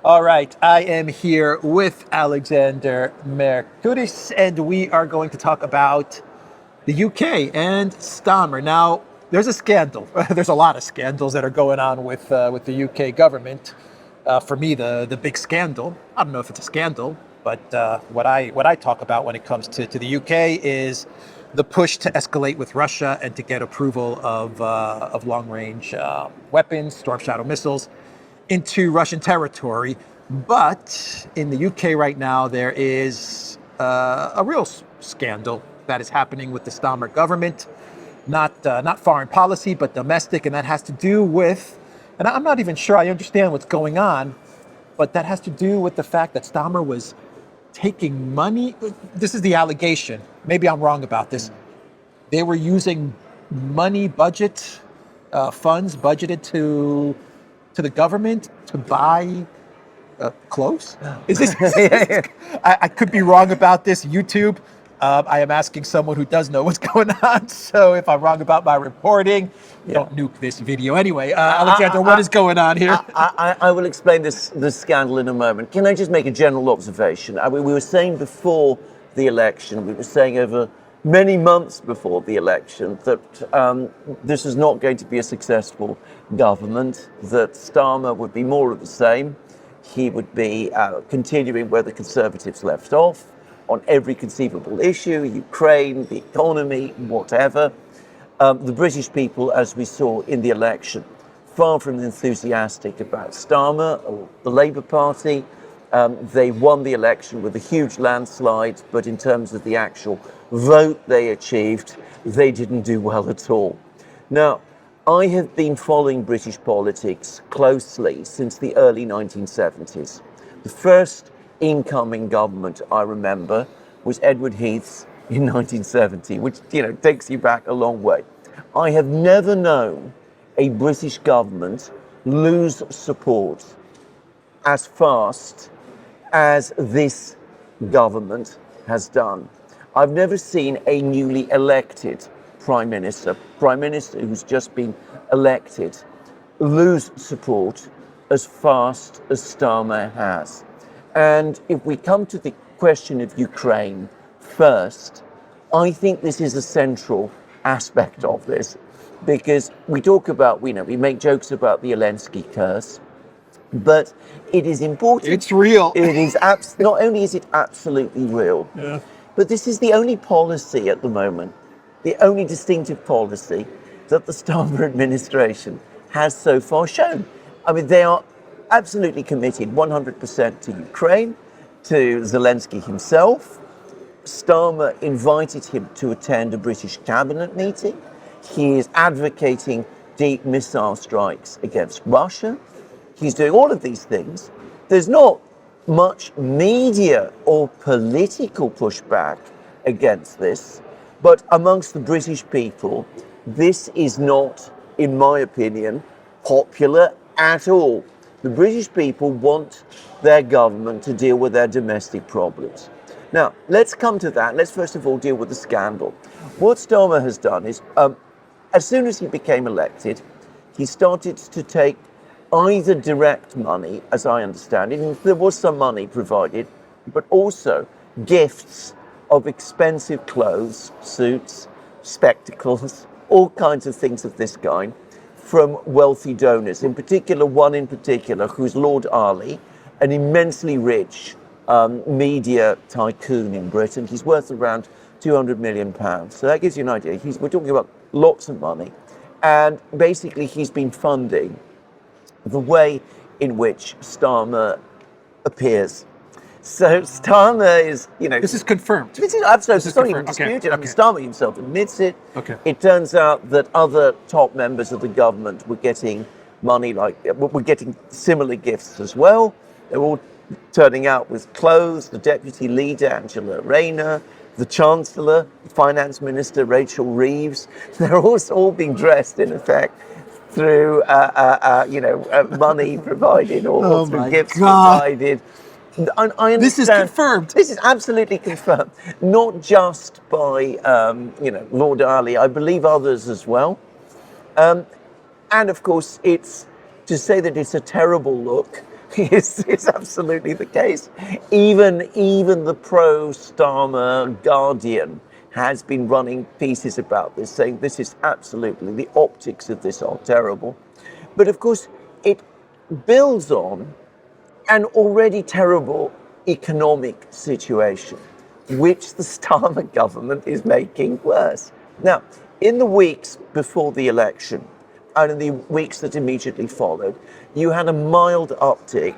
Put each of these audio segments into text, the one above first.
All right, I am here with Alexander Mercouris, and we are going to talk about the UK and Starmer. Now, there's a scandal. There's a lot of scandals that are going on with the UK government. For me, the big scandal. I don't know if it's a scandal, but what I talk about when it comes to the UK is the push to escalate with Russia and to get approval of long range weapons, Storm Shadow missiles, into Russian territory. But in the UK right now, there is a real scandal that is happening with the Starmer government, not foreign policy, but domestic, and that has to do with, and I'm not even sure I understand what's going on, but that has to do with the fact that Starmer was taking money. This is the allegation. Maybe I'm wrong about this. They were using money funds budgeted to the government to buy clothes? Is this? I could be wrong about this. YouTube. I am asking someone who does know what's going on. So if I'm wrong about my reporting, don't nuke this video. Anyway, Alexander, what is going on here? I will explain this scandal in a moment. Can I just make a general observation? We were saying before the election, we were saying over many months before the election that this was not going to be a successful government, that Starmer would be more of the same. He would be continuing where the Conservatives left off on every conceivable issue, Ukraine, the economy, whatever. The British people, as we saw in the election, far from enthusiastic about Starmer or the Labour Party. They won the election with a huge landslide, but in terms of the actual vote they achieved, they didn't do well at all. Now, I have been following British politics closely since the early 1970s. The first incoming government I remember was Edward Heath's in 1970, which takes you back a long way. I have never known a British government lose support as fast as this government has done. I've never seen a newly elected prime minister who's just been elected, lose support as fast as Starmer has. And if we come to the question of Ukraine first, I think this is a central aspect of this, because we talk about, we make jokes about the Zelensky curse, but it is important. It's real. It is not only is it absolutely real, but this is the only policy at the moment, the only distinctive policy that the Starmer administration has so far shown. I mean, they are absolutely committed 100% to Ukraine, to Zelensky himself. Starmer invited him to attend a British cabinet meeting. He is advocating deep missile strikes against Russia. He's doing all of these things. There's not much media or political pushback against this, but amongst the British people, this is not, in my opinion, popular at all. The British people want their government to deal with their domestic problems. Now, let's come to that. Let's first of all deal with the scandal. What Starmer has done is, as soon as he became elected, he started to take either direct money, as I understand it, and there was some money provided, but also gifts of expensive clothes, suits, spectacles, all kinds of things of this kind, from wealthy donors. In particular, one in particular, who's Lord Ali, an immensely rich media tycoon in Britain. He's worth around £200 million. So that gives you an idea. We're talking about lots of money. And basically, he's been funding the way in which Starmer appears. So Starmer is, This is confirmed. This is absolutely, This is not even confirmed. disputed. Okay. I mean, Starmer himself admits it. Okay. It turns out that other top members of the government were getting money, were getting similar gifts as well. They're all turning out with clothes. The deputy leader, Angela Rayner, the Chancellor, the Finance Minister, Rachel Reeves, they're all being dressed, in effect, through money provided or through gifts provided. I understand. This is confirmed. This is absolutely confirmed, not just by Lord Ali. I believe others as well, and of course, it's to say that it's a terrible look is absolutely the case. Even the pro-Starmer Guardian has been running pieces about this, saying this is absolutely, the optics of this are terrible. But of course, it builds on an already terrible economic situation, which the Starmer government is making worse. Now, in the weeks before the election, and in the weeks that immediately followed, you had a mild uptick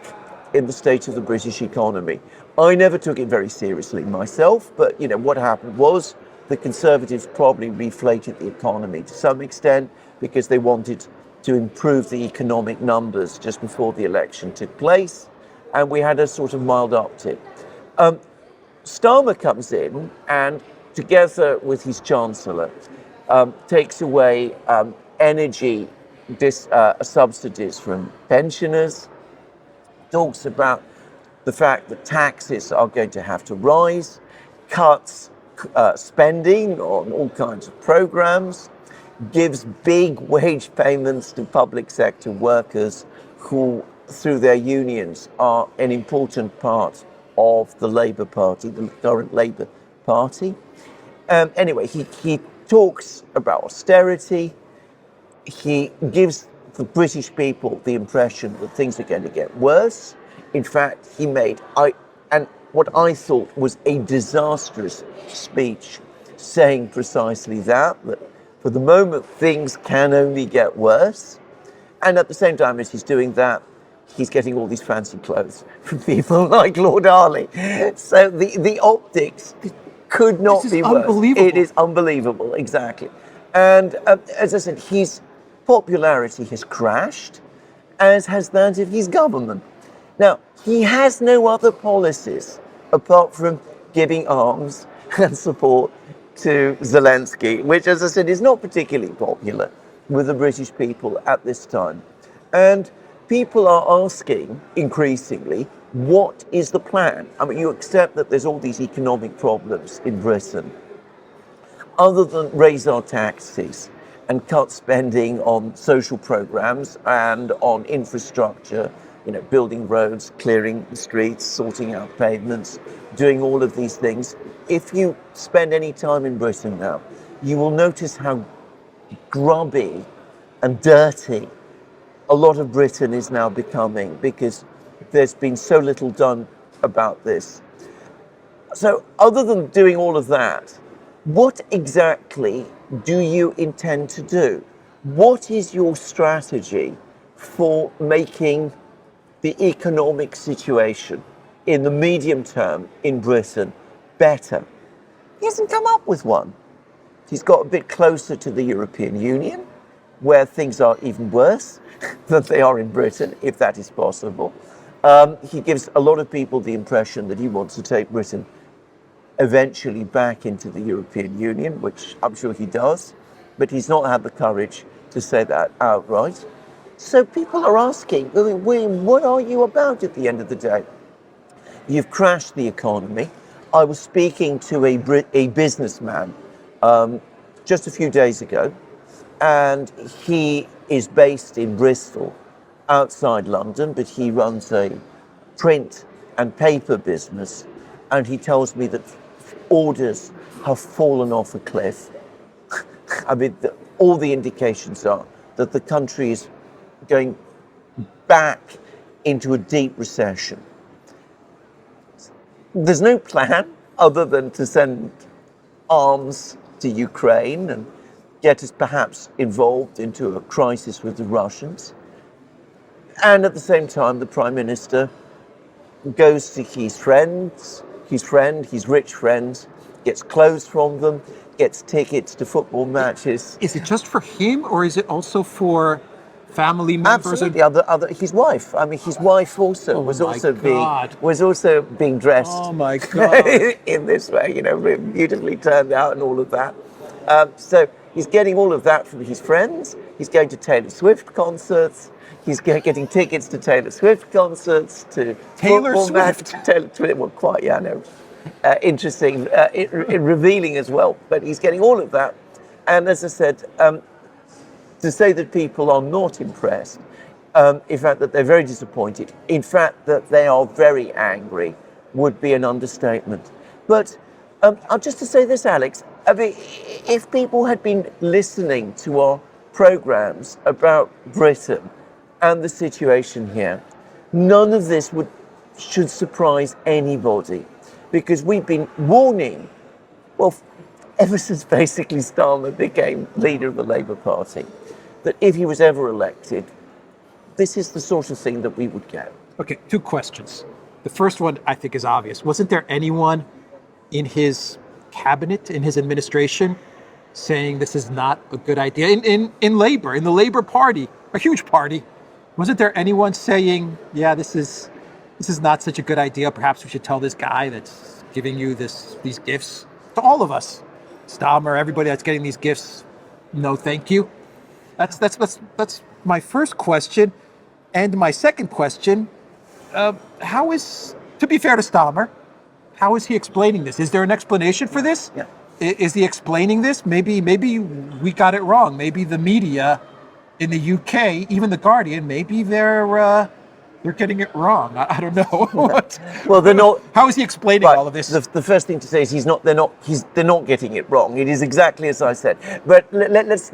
in the state of the British economy. I never took it very seriously myself, but what happened was the Conservatives probably reflated the economy to some extent because they wanted to improve the economic numbers just before the election took place, and we had a sort of mild uptick. Starmer comes in and, together with his Chancellor, takes away energy subsidies from pensioners, talks about the fact that taxes are going to have to rise, cuts spending on all kinds of programs, gives big wage payments to public sector workers who, through their unions, are an important part of the Labour Party, the current Labour Party. Anyway, he talks about austerity. He gives the British people the impression that things are going to get worse. In fact, he made what I thought was a disastrous speech saying precisely that for the moment things can only get worse. And at the same time as he's doing that, he's getting all these fancy clothes from people like Lord Arley. So the optics could not be worse. Unbelievable. It is unbelievable, exactly. And as I said, his popularity has crashed, as has that of his government. Now, he has no other policies apart from giving arms and support to Zelensky, which, as I said, is not particularly popular with the British people at this time. And people are asking increasingly, what is the plan? I mean, you accept that there's all these economic problems in Britain. Other than raise our taxes and cut spending on social programs and on infrastructure, building roads, clearing the streets, sorting out pavements, doing all of these things. If you spend any time in Britain now, you will notice how grubby and dirty a lot of Britain is now becoming because there's been so little done about this. So other than doing all of that, what exactly do you intend to do? What is your strategy for making the economic situation in the medium term in Britain better? He hasn't come up with one. He's got a bit closer to the European Union, where things are even worse than they are in Britain, if that is possible. He gives a lot of people the impression that he wants to take Britain eventually back into the European Union, which I'm sure he does, but he's not had the courage to say that outright. So people are asking, William, what are you about at the end of the day? You've crashed the economy. I was speaking to a businessman just a few days ago, and he is based in Bristol, outside London, but he runs a print and paper business, and he tells me that orders have fallen off a cliff. I mean, all the indications are that the country is going back into a deep recession. There's no plan other than to send arms to Ukraine and get us perhaps involved into a crisis with the Russians. And at the same time, the Prime Minister goes to his rich friends, gets clothes from them, gets tickets to football matches. Is it just for him, or is it also for family members? Absolutely, his wife. I mean, his wife also was also being dressed. Oh my God! In this way, beautifully turned out and all of that. So he's getting all of that from his friends. He's going to Taylor Swift concerts. He's getting tickets to Taylor Swift concerts, to Taylor Swift. Taylor Swift, well, quite, yeah, no. Interesting, revealing as well. But he's getting all of that. And as I said, to say that people are not impressed In fact, that they're very disappointed. In fact, that they are very angry would be an understatement. But just to say this, Alex, I mean, if people had been listening to our programs about Britain and the situation here, none of this should surprise anybody, because we've been warning, well, ever since basically Starmer became leader of the Labour Party, that if he was ever elected, this is the sort of thing that we would get. Okay, two questions. The first one I think is obvious. Wasn't there anyone in his cabinet, in his administration, saying this is not a good idea? In Labour, in the Labour Party, a huge party, wasn't there anyone saying, yeah, this is not such a good idea. Perhaps we should tell this guy that's giving you these gifts, to all of us, Starmer, everybody that's getting these gifts, no thank you? That's my first question. And my second question, how is, to be fair to Starmer, how is he explaining this? Is there an explanation for this? Yeah. Is he explaining this? Maybe we got it wrong. Maybe the media in the UK, even the Guardian, maybe they're getting it wrong. I don't know. Well, they're not. How is he explaining all of this? The first thing to say is they're not getting it wrong. It is exactly as I said. But let's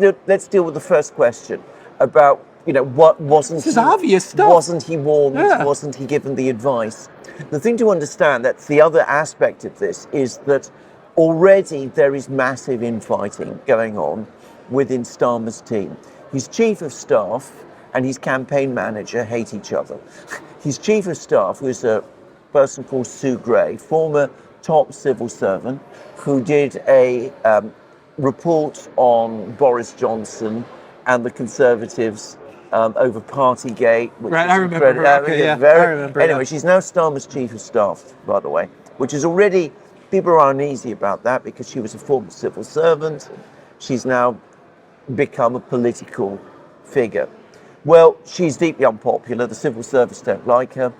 deal with the first question about, what wasn't. This is obvious stuff. Wasn't he warned? Yeah. Wasn't he given the advice? The thing to understand, that's the other aspect of this, is that already there is massive infighting going on within Starmer's team. His chief of staff and his campaign manager hate each other. His chief of staff was a person called Sue Gray, former top civil servant, who did a report on Boris Johnson and the Conservatives over Partygate. Right, I remember her. Okay, yeah, I remember. Anyway, she's now Starmer's chief of staff, by the way, which is already, people are uneasy about that because she was a former civil servant. She's now become a political figure. Well, she's deeply unpopular. The civil service don't like her.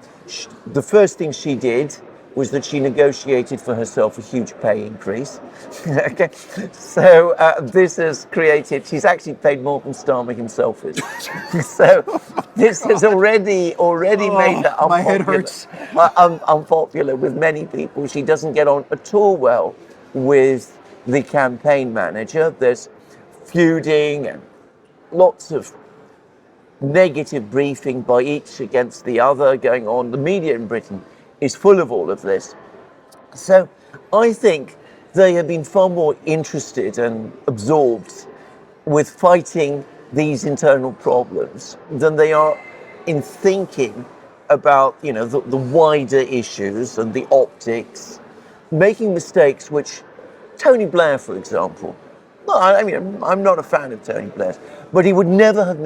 The first thing she did was that she negotiated for herself a huge pay increase. Okay, so this has created. She's actually paid more than Starmer himself is. So this has already made her unpopular. My head hurts. Unpopular with many people. She doesn't get on at all well with the campaign manager. There's feuding and lots of negative briefing by each against the other going on. The media in Britain is full of all of this. So I think they have been far more interested and absorbed with fighting these internal problems than they are in thinking about, the wider issues and the optics, making mistakes which Tony Blair, for example, I'm not a fan of Tony Blair, but he would never have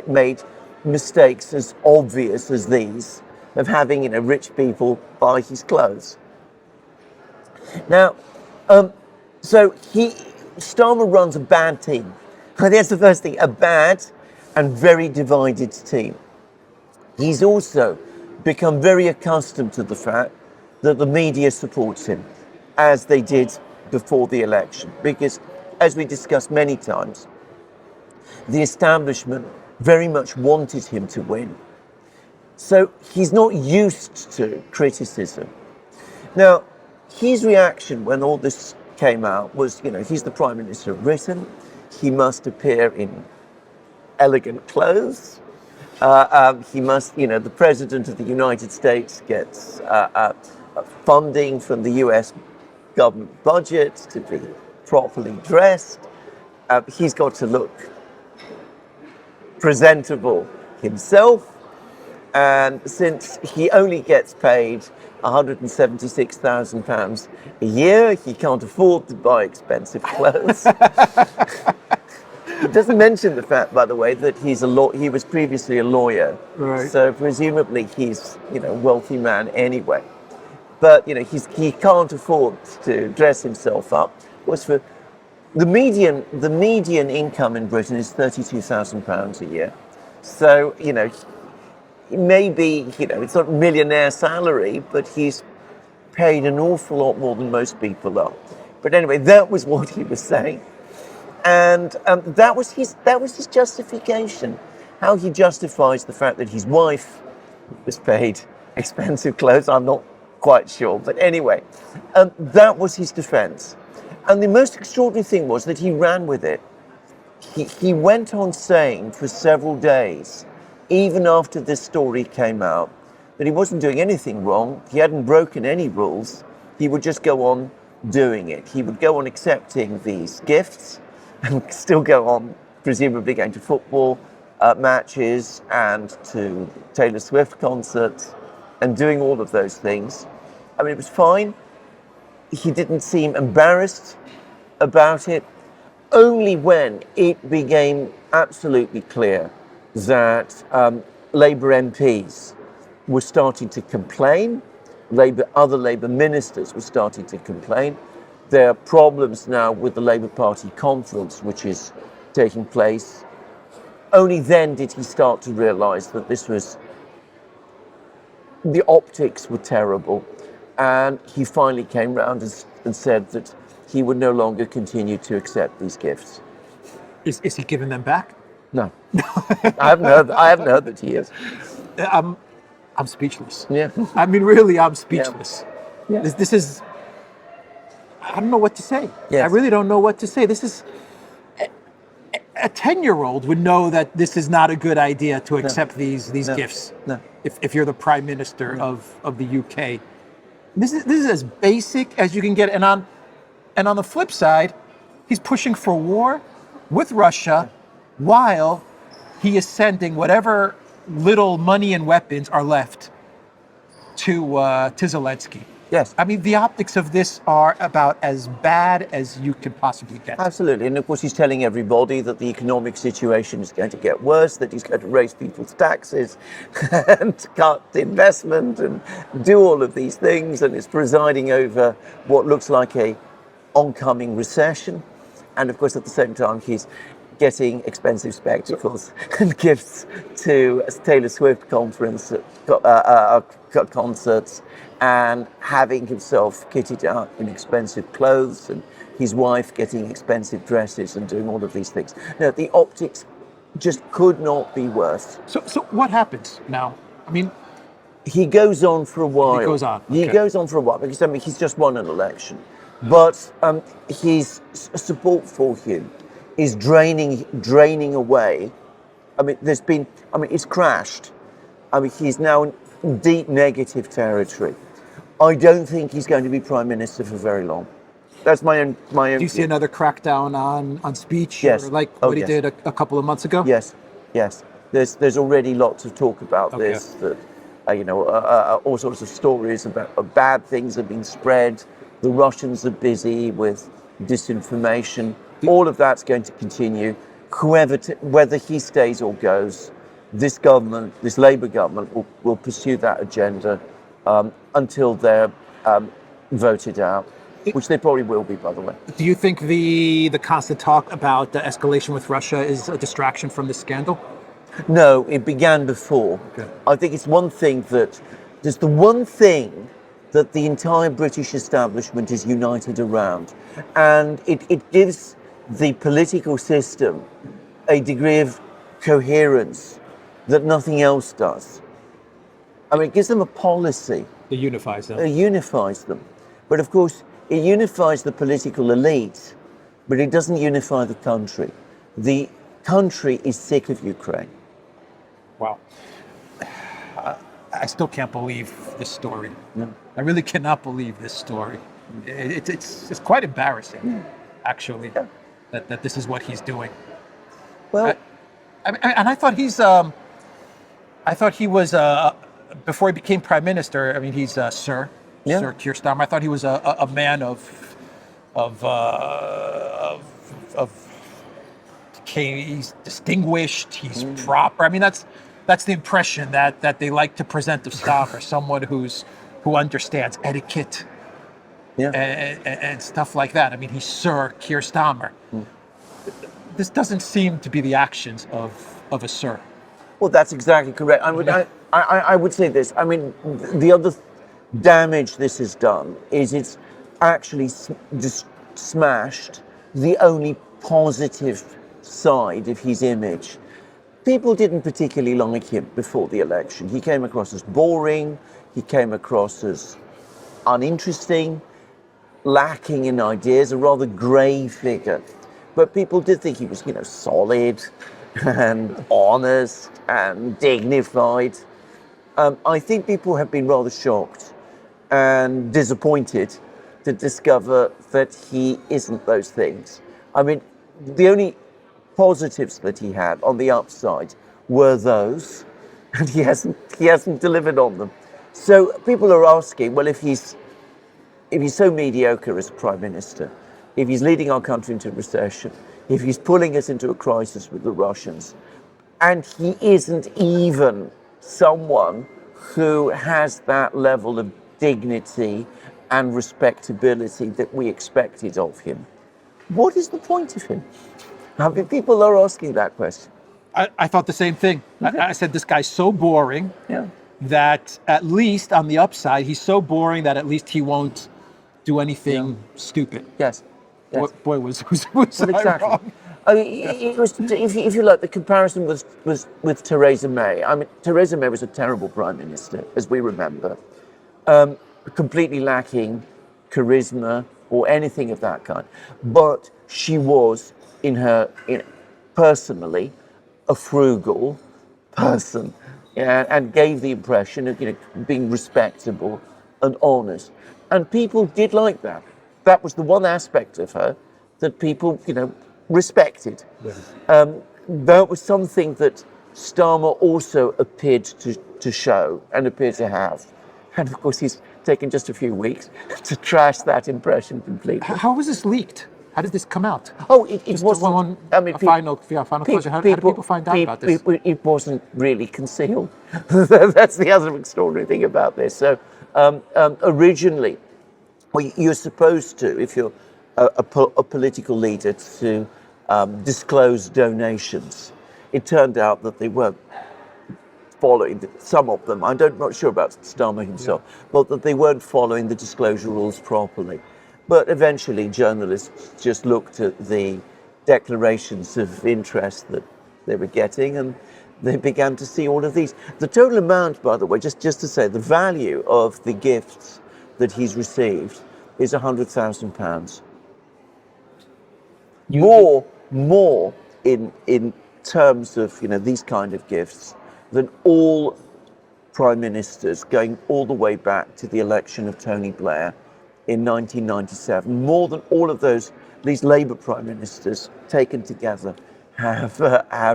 made mistakes as obvious as these of having, rich people buy his clothes. Now, so Starmer runs a bad team. I think that's the first thing, a bad and very divided team. He's also become very accustomed to the fact that the media supports him, as they did before the election, because as we discussed many times, the establishment very much wanted him to win. So he's not used to criticism. Now, his reaction when all this came out was, he's the Prime Minister of Britain. He must appear in elegant clothes. He must, the President of the United States gets funding from the US government budget to be properly dressed. He's got to look presentable himself. And since he only gets paid £176,000 a year, he can't afford to buy expensive clothes. He doesn't mention the fact, by the way, that he was previously a lawyer. Right. So presumably he's, a wealthy man anyway. But, he can't afford to dress himself up. What's for the median income in Britain is £32,000 a year. So, maybe, it's not a millionaire salary, but he's paid an awful lot more than most people are. But anyway, that was what he was saying. And that was his justification. How he justifies the fact that his wife was paid expensive clothes, I'm not quite sure. But anyway, that was his defense. And the most extraordinary thing was that he ran with it. He went on saying for several days, even after this story came out, that he wasn't doing anything wrong. He hadn't broken any rules. He would just go on doing it. He would go on accepting these gifts and still go on, presumably going to football matches and to Taylor Swift concerts and doing all of those things. I mean, it was fine. He didn't seem embarrassed about it. Only when it became absolutely clear that Labour MPs were starting to complain, other Labour ministers were starting to complain. There are problems now with the Labour Party conference, which is taking place. Only then did he start to realise that the optics were terrible. And he finally came round and said that he would no longer continue to accept these gifts. Is he giving them back? No. I haven't heard that he is. I'm speechless. Yeah. I mean, really, I'm speechless. Yeah. This is, I don't know what to say. Yes. I really don't know what to say. This is, a 10-year-old would know that this is not a good idea to accept these gifts. No. If you're the Prime Minister of the UK. This is as basic as you can get. And on the flip side, he's pushing for war with Russia while he is sending whatever little money and weapons are left to Zelensky. Yes. I mean, the optics of this are about as bad as you could possibly get. Absolutely. And of course, he's telling everybody that the economic situation is going to get worse, that he's going to raise people's taxes and cut investment and do all of these things. And is presiding over what looks like a oncoming recession. And of course, at the same time, he's getting expensive spectacles and gifts to Taylor Swift concerts and having himself kitted out in expensive clothes and his wife getting expensive dresses and doing all of these things. No, the optics just could not be worse. So what happens now? I mean, he goes on for a while. He goes on. He Okay. goes on for a while because I mean he's just won an election, but his support for him is draining away. I mean, it's crashed. I mean, he's now in deep negative territory. I don't think he's going to be Prime Minister for very long. That's my own. do you see another crackdown on speech? Yes. Or like Oh, what he yes. did a couple of months ago? Yes. There's already lots of talk about Okay. this. That all sorts of stories about bad things have been spread. The Russians are busy with disinformation. All of that's going to continue. Whether he stays or goes, this Labour government, will pursue that agenda until they're voted out, which they probably will be, by the way. Do you think the constant talk about the escalation with Russia is a distraction from this scandal? No, it began before. Okay. I think it's one thing there's the one thing that the entire British establishment is united around, and it gives the political system a degree of coherence that nothing else does. I mean, it gives them a policy. It unifies them. It unifies them. But of course, it unifies the political elite, but it doesn't unify the country. The country is sick of Ukraine. Wow. I still can't believe this story. No. I really cannot believe this story. It's quite embarrassing, actually, Yeah. that this is what he's doing. Well, I thought he was before he became prime minister. I mean, he's Sir Keir Starmer. I thought he was a man he's distinguished. He's proper. I mean, that's the impression that they like to present of Starmer, someone who understands etiquette. yeah. And stuff like that. I mean, he's Sir Keir Starmer. This doesn't seem to be the actions of a Sir. Well, that's exactly correct. I would say this. I mean, the other damage this has done is it's actually just smashed the only positive side of his image. people didn't particularly like him before the election. He came across as boring, he came across as uninteresting, lacking in ideas, a rather grey figure. But people did think he was, solid and honest and dignified. I think people have been rather shocked and disappointed to discover that he isn't those things. I mean, the only positives that he had on the upside were those, and he hasn't delivered on them. So people are asking, well, if he's so mediocre as a prime minister, if he's leading our country into recession, if he's pulling us into a crisis with the Russians, and he isn't even someone who has that level of dignity and respectability that we expected of him, what is the point of him? I mean, people are asking that question. I thought the same thing. I said, this guy's so boring Yeah. that at least on the upside, he's so boring that at least he won't do anything stupid. Yes. Boy, was Well, I exactly. wrong? I mean, it was, if you like, the comparison was with Theresa May. I mean, Theresa May was a terrible prime minister, as we remember, completely lacking charisma or anything of that kind. But she was, personally, a frugal person, and gave the impression of being respectable and honest. And people did like that. That was the one aspect of her that people, respected. Yes. That was something that Starmer also appeared to show and appeared to have. And of course, he's taken just a few weeks to trash that impression completely. How was this leaked? How did this come out? Oh, it Just wasn't. final closure. How did people find out about this? It wasn't really concealed. That's the other extraordinary thing about this. So, originally, you're supposed to, if you're a political leader, to disclose donations. It turned out that they weren't following some of them. I'm not sure about Starmer himself, but that they weren't following the disclosure rules properly. But eventually, journalists just looked at the declarations of interest that they were getting, and they began to see all of these. The total amount, by the way, just to say, the value of the gifts that he's received is £100,000. More in terms of these kind of gifts than all prime ministers going all the way back to the election of Tony Blair in 1997. More than all of these Labour prime ministers taken together have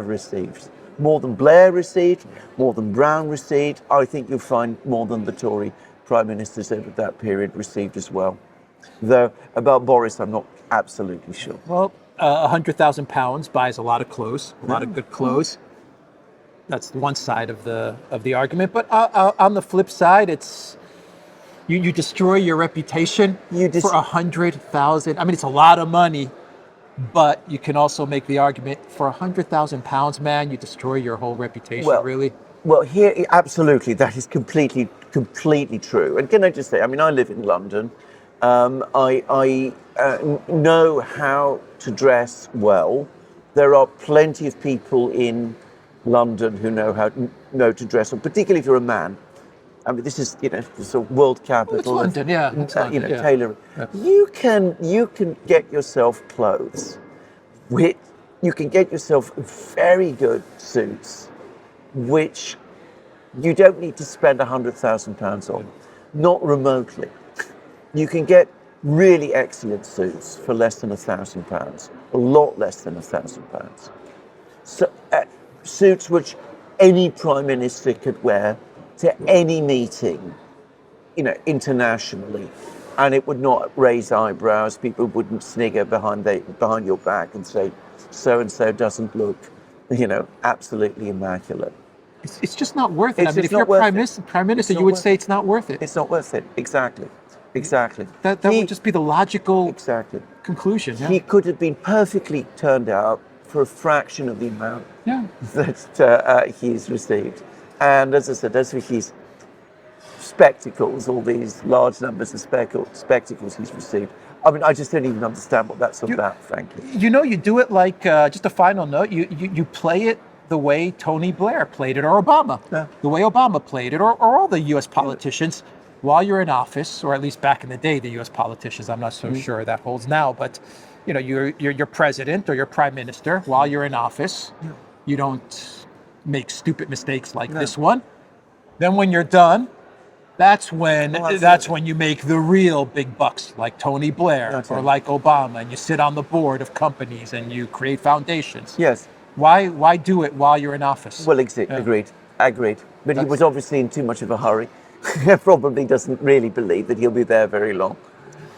received. More than Blair received, more than Brown received. I think you'll find more than the Tory prime ministers over that period received as well. Though about Boris, I'm not absolutely sure. Well, £100,000 buys a lot of clothes, a lot of good clothes. That's one side of the argument. But on the flip side, it's you destroy your reputation for 100,000. I mean, it's a lot of money, but you can also make the argument for £100,000, man, you destroy your whole reputation. Really. Well, here, absolutely, that is completely true. And can I just say, I mean, I live in London. I know how to dress well. There are plenty of people in London who know to dress well, particularly if you're a man. I mean, this is it's a world capital. It's London, yeah. Tailoring. Yeah. You can get yourself clothes. You can get yourself very good suits, which you don't need to spend £100,000 on, not remotely. You can get really excellent suits for less than £1,000, a lot less than £1,000. So suits which any prime minister could wear to any meeting, internationally, and it would not raise eyebrows. People wouldn't snigger behind your back and say, so and so doesn't look, absolutely immaculate. It's just not worth it. I mean, if you're prime minister, you would say it's not worth it. It's not worth it. Exactly. That would just be the logical conclusion. Yeah. He could have been perfectly turned out for a fraction of the amount that he's received. And as I said, as for his spectacles, all these large numbers of spectacles he's received, I mean, I just don't even understand what that's about, frankly. You do it like, just a final note, you play it the way Tony Blair played it, or Obama, the way Obama played it, or all the U.S. politicians while you're in office, or at least back in the day, the U.S. politicians. I'm not so sure that holds now, but you're president or you're prime minister while you're in office. You don't make stupid mistakes like this one. Then when you're done, that's when you make the real big bucks, like Tony Blair or like Obama, and you sit on the board of companies and you create foundations. Yes. Why do it while you're in office? Well, agreed. But he was obviously in too much of a hurry. Probably doesn't really believe that he'll be there very long.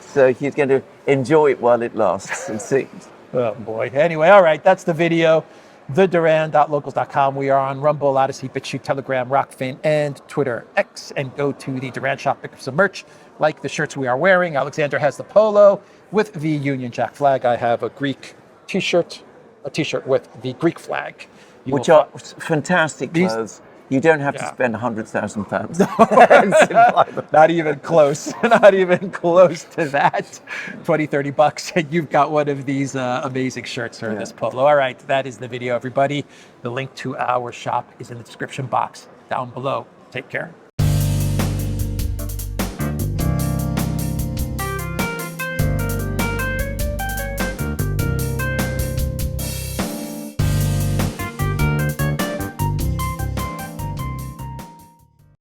So he's going to enjoy it while it lasts, it seems. Oh boy. Anyway, all right, that's the video. TheDuran.locals.com. We are on Rumble, Odyssey, BitChute, Telegram, Rockfin, and Twitter X. And go to the Duran shop, pick up some merch, like the shirts we are wearing. Alexander has the polo with the Union Jack flag. I have a Greek t-shirt, a t-shirt with the Greek flag. Which are fantastic clothes. You don't have to spend £100,000. Not even close. Not even close to that. $20-30, and you've got one of these amazing shirts or this polo. All right, that is the video, everybody. The link to our shop is in the description box down below. Take care.